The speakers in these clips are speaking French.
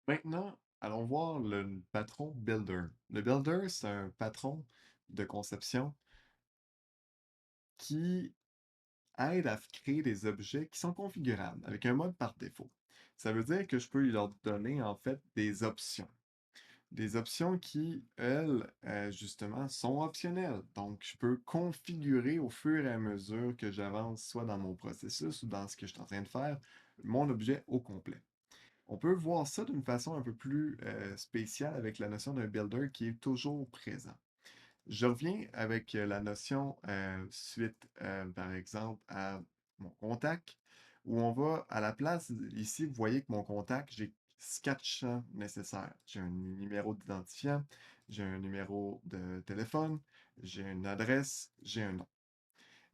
Maintenant, allons voir le patron Builder. Le Builder, c'est un patron de conception qui aide à créer des objets qui sont configurables avec un mode par défaut. Ça veut dire que je peux leur donner en fait des options. Des options qui, elles, justement, sont optionnelles. Donc, je peux configurer au fur et à mesure que j'avance, soit dans mon processus ou dans ce que je suis en train de faire, mon objet au complet. On peut voir ça d'une façon un peu plus spéciale avec la notion d'un builder qui est toujours présent. Je reviens avec la notion suite, par exemple, à mon contact, où on va, à la place, ici, vous voyez que mon contact, j'ai 4 champs nécessaires. J'ai un numéro d'identifiant, j'ai un numéro de téléphone, j'ai une adresse, j'ai un nom.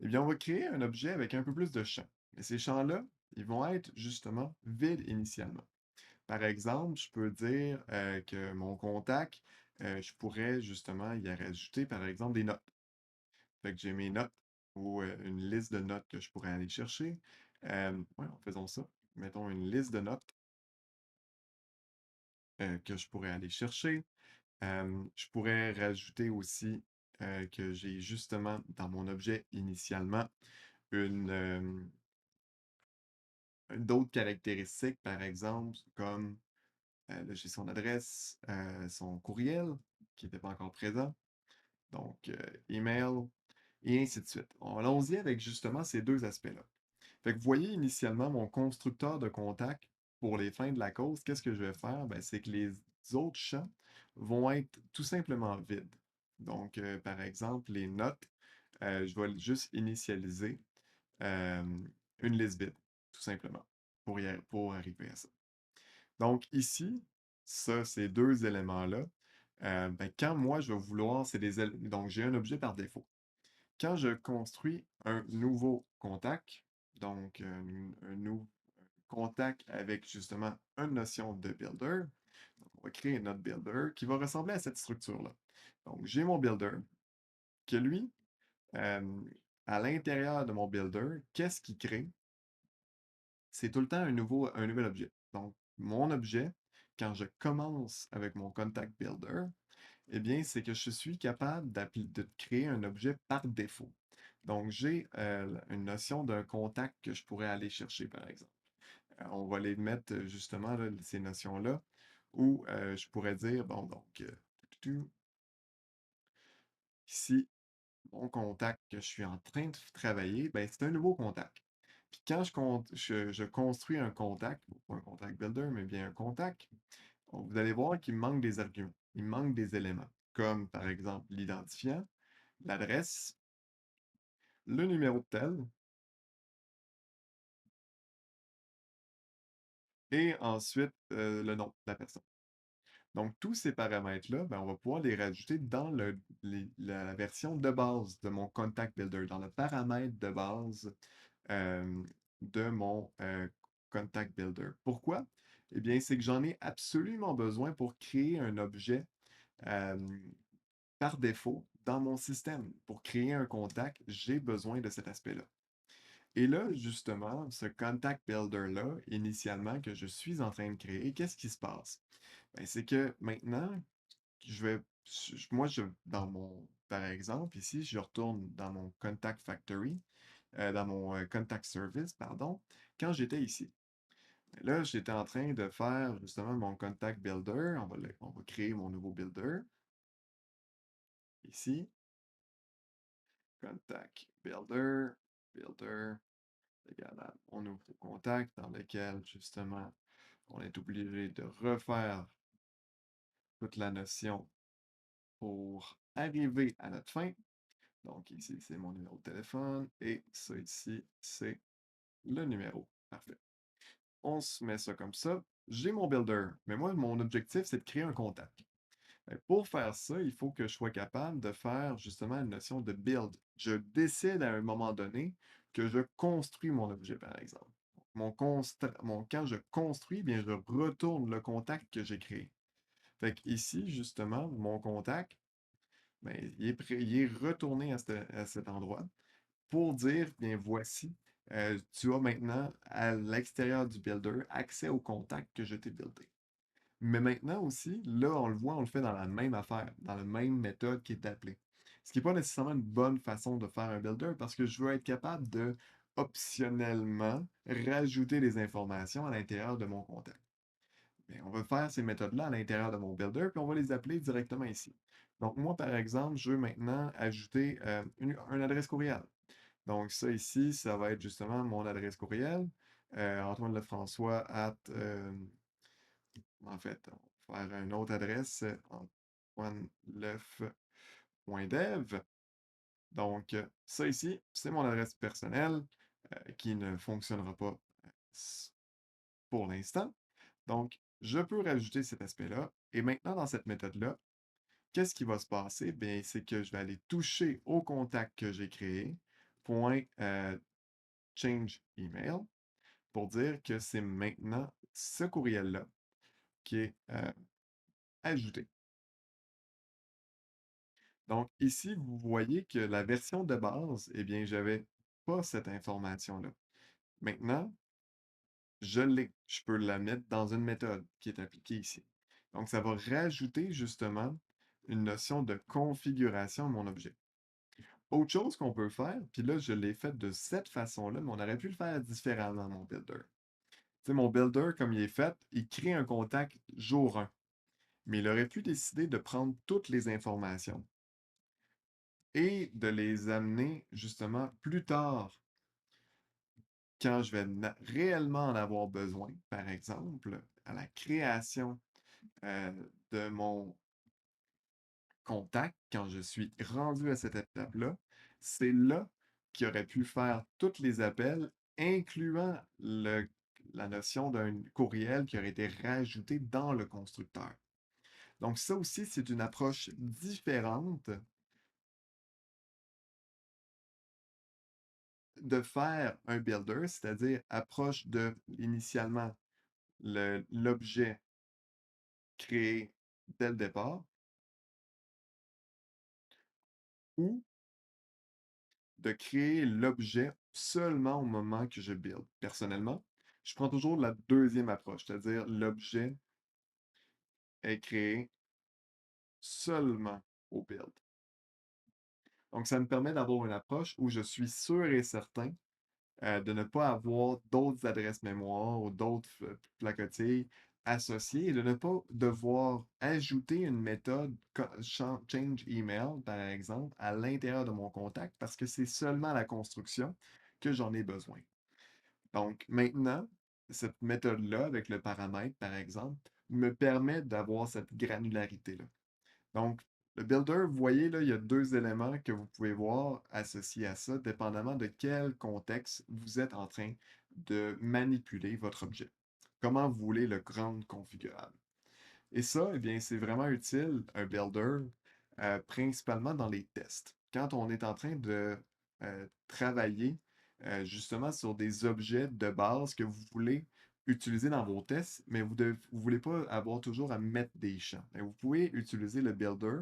Eh bien, on va créer un objet avec un peu plus de champs. Et ces champs-là, ils vont être justement vides initialement. Par exemple, je peux dire que mon contact, je pourrais justement y rajouter, par exemple, des notes. Fait que j'ai mes notes ou une liste de notes que je pourrais aller chercher. Ouais, faisons ça. Mettons une liste de notes que je pourrais aller chercher. Je pourrais rajouter aussi que j'ai justement dans mon objet initialement une, d'autres caractéristiques, par exemple, comme là, j'ai son adresse, son courriel, qui n'était pas encore présent, donc email, et ainsi de suite. Allons-y avec justement ces deux aspects-là. Fait que vous voyez initialement mon constructeur de contact pour les fins de la cause, qu'est-ce que je vais faire? Ben, c'est que les autres champs vont être tout simplement vides. Donc, par exemple, les notes, je vais juste initialiser euh, une liste vide, tout simplement, pour arriver à ça. Donc ici, ça, ces deux éléments-là, ben, quand moi je vais vouloir, donc j'ai un objet par défaut. Quand je construis un nouveau contact, donc un nouveau contact avec justement une notion de builder, donc on va créer notre builder qui va ressembler à cette structure-là. Donc j'ai mon builder, que lui, euh, à l'intérieur de mon builder, qu'est-ce qu'il crée? C'est tout le temps un nouvel objet. Donc, mon objet, quand je commence avec mon Contact Builder, eh bien, c'est que je suis capable de créer un objet par défaut. Donc, j'ai une notion d'un contact que je pourrais aller chercher, par exemple. On va les mettre justement, là, ces notions-là, où je pourrais dire, bon, donc, ici, mon contact que je suis en train de travailler, ben, c'est un nouveau contact. Puis quand je construis un contact, pas un contact builder, mais bien un contact, vous allez voir qu'il me manque des arguments, il me manque des éléments, comme par exemple l'identifiant, l'adresse, le numéro de tel, et ensuite le nom de la personne. Donc, tous ces paramètres-là, ben, on va pouvoir les rajouter dans la version de base de mon Contact Builder, dans le paramètre de base euh, de mon Contact Builder. Pourquoi? Eh bien, c'est que j'en ai absolument besoin pour créer un objet euh, par défaut dans mon système. Pour créer un contact, j'ai besoin de cet aspect-là. Et là, justement, ce Contact Builder-là, initialement, que je suis en train de créer, qu'est-ce qui se passe? Ben, c'est que maintenant, je vais, moi, dans par exemple, ici, je retourne dans mon Contact Factory, dans mon Contact Service, pardon, quand j'étais ici. Là, j'étais en train de faire justement mon Contact Builder. On va créer mon nouveau builder. Ici, Contact Builder, Builder, égal à mon nouveau contact dans lequel justement on est obligé de refaire toute la notion pour arriver à notre fin. Donc ici, c'est mon numéro de téléphone et ça ici, c'est le numéro. Parfait. On se met ça comme ça. J'ai mon builder, mais moi, mon objectif, c'est de créer un contact. Pour faire ça, il faut que je sois capable de faire justement une notion de build. Je décide à un moment donné que je construis mon objet, par exemple. Quand je construis, bien, je retourne le contact que j'ai créé. Fait que ici, justement, mon contact, ben, il est retourné à cet endroit pour dire, bien voici, tu as maintenant à l'extérieur du builder accès au contact que je t'ai buildé. Mais maintenant aussi, là, on le voit, on le fait dans la même affaire, dans la même méthode qui est appelée. Ce qui n'est pas nécessairement une bonne façon de faire un builder parce que je veux être capable de optionnellement rajouter des informations à l'intérieur de mon contact. Mais on va faire ces méthodes-là à l'intérieur de mon builder, puis on va les appeler directement ici. Donc, moi, par exemple, je veux maintenant ajouter une adresse courriel. Donc, ça ici, ça va être justement mon adresse courriel. Antoine Lefrançois at, en fait, on va faire une autre adresse, antoinelef.dev. Donc, ça ici, c'est mon adresse personnelle qui ne fonctionnera pas pour l'instant. Donc, je peux rajouter cet aspect-là. Et maintenant, dans cette méthode-là, qu'est-ce qui va se passer? Bien, c'est que je vais aller toucher au contact que j'ai créé, point change email, pour dire que c'est maintenant ce courriel-là qui est ajouté. Donc, ici, vous voyez que la version de base, eh bien, j'avais pas cette information-là. Maintenant, je l'ai. Je peux la mettre dans une méthode qui est appliquée ici. Donc, ça va rajouter justement une notion de configuration à mon objet. Autre chose qu'on peut faire, puis là, je l'ai fait de cette façon-là, mais on aurait pu le faire différemment, mon builder. Tu sais, mon builder, comme il est fait, il crée un contact jour 1, mais il aurait pu décider de prendre toutes les informations et de les amener justement plus tard, quand je vais réellement en avoir besoin, par exemple, à la création euh, de mon contact, quand je suis rendu à cette étape-là, c'est là qu'il aurait pu faire tous les appels, incluant la notion d'un courriel qui aurait été rajouté dans le constructeur. Donc ça aussi, c'est une approche différente de faire un builder, c'est-à-dire approche de initialement l'objet créé dès le départ, ou de créer l'objet seulement au moment que je build. Personnellement, je prends toujours la deuxième approche, c'est-à-dire l'objet est créé seulement au build. Donc, ça me permet d'avoir une approche où je suis sûr et certain de ne pas avoir d'autres adresses mémoire ou d'autres placotilles associées et de ne pas devoir ajouter une méthode change email, par exemple, à l'intérieur de mon contact parce que c'est seulement la construction que j'en ai besoin. Donc maintenant, cette méthode-là, avec le paramètre, par exemple, me permet d'avoir cette granularité-là. Donc, le builder, vous voyez, là, il y a deux éléments que vous pouvez voir associés à ça, dépendamment de quel contexte vous êtes en train de manipuler votre objet. Comment vous voulez le rendre configurable. Et ça, eh bien, c'est vraiment utile, un builder, principalement dans les tests. Quand on est en train de travailler justement sur des objets de base que vous voulez utiliser dans vos tests, mais vous ne voulez pas avoir toujours à mettre des champs. Mais vous pouvez utiliser le builder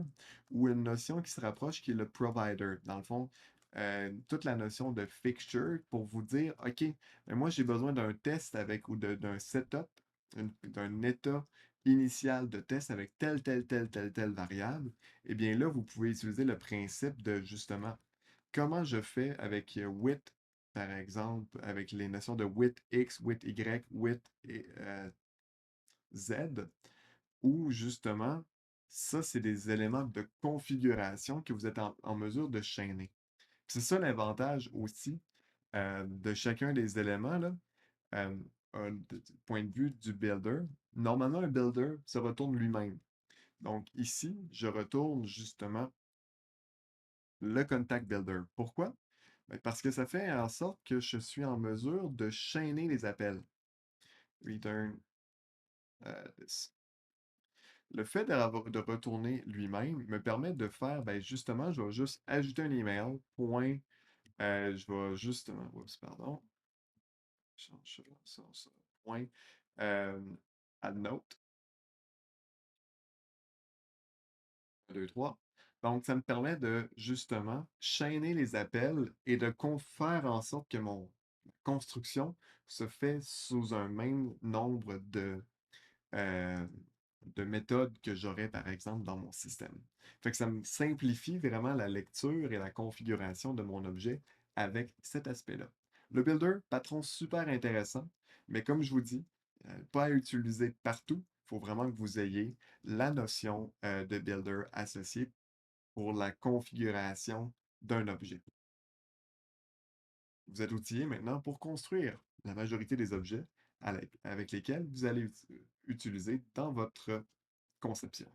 ou une notion qui se rapproche qui est le provider. Dans le fond, toute la notion de fixture pour vous dire, OK, mais moi j'ai besoin d'un test avec ou d'un setup, d'un état initial de test avec telle variable, eh bien là, vous pouvez utiliser le principe de justement comment je fais avec width, par exemple, avec les notions de width x, width y, width et, z, où justement, ça, c'est des éléments de configuration que vous êtes en mesure de chaîner. C'est ça l'avantage aussi de chacun des éléments, là, du point de vue du builder. Normalement, un builder se retourne lui-même. Donc ici, je retourne justement le contact builder. Pourquoi? Ben, parce que ça fait en sorte que je suis en mesure de chaîner les appels. Return this. Le fait de retourner lui-même me permet de faire, ben justement, je vais juste ajouter un email, point, je vais justement, oups, pardon, change ça, point, euh, add note, 1, 2, 3. Donc, ça me permet de justement chaîner les appels et de faire en sorte que mon construction se fait sous un même nombre de, euh, de méthodes que j'aurais, par exemple, dans mon système. Fait que ça me simplifie vraiment la lecture et la configuration de mon objet avec cet aspect-là. Le builder, patron super intéressant, mais comme je vous dis, pas à utiliser partout. Il faut vraiment que vous ayez la notion de builder associée pour la configuration d'un objet. Vous êtes outillé maintenant pour construire la majorité des objets avec lesquels vous allez utiliser dans votre conception.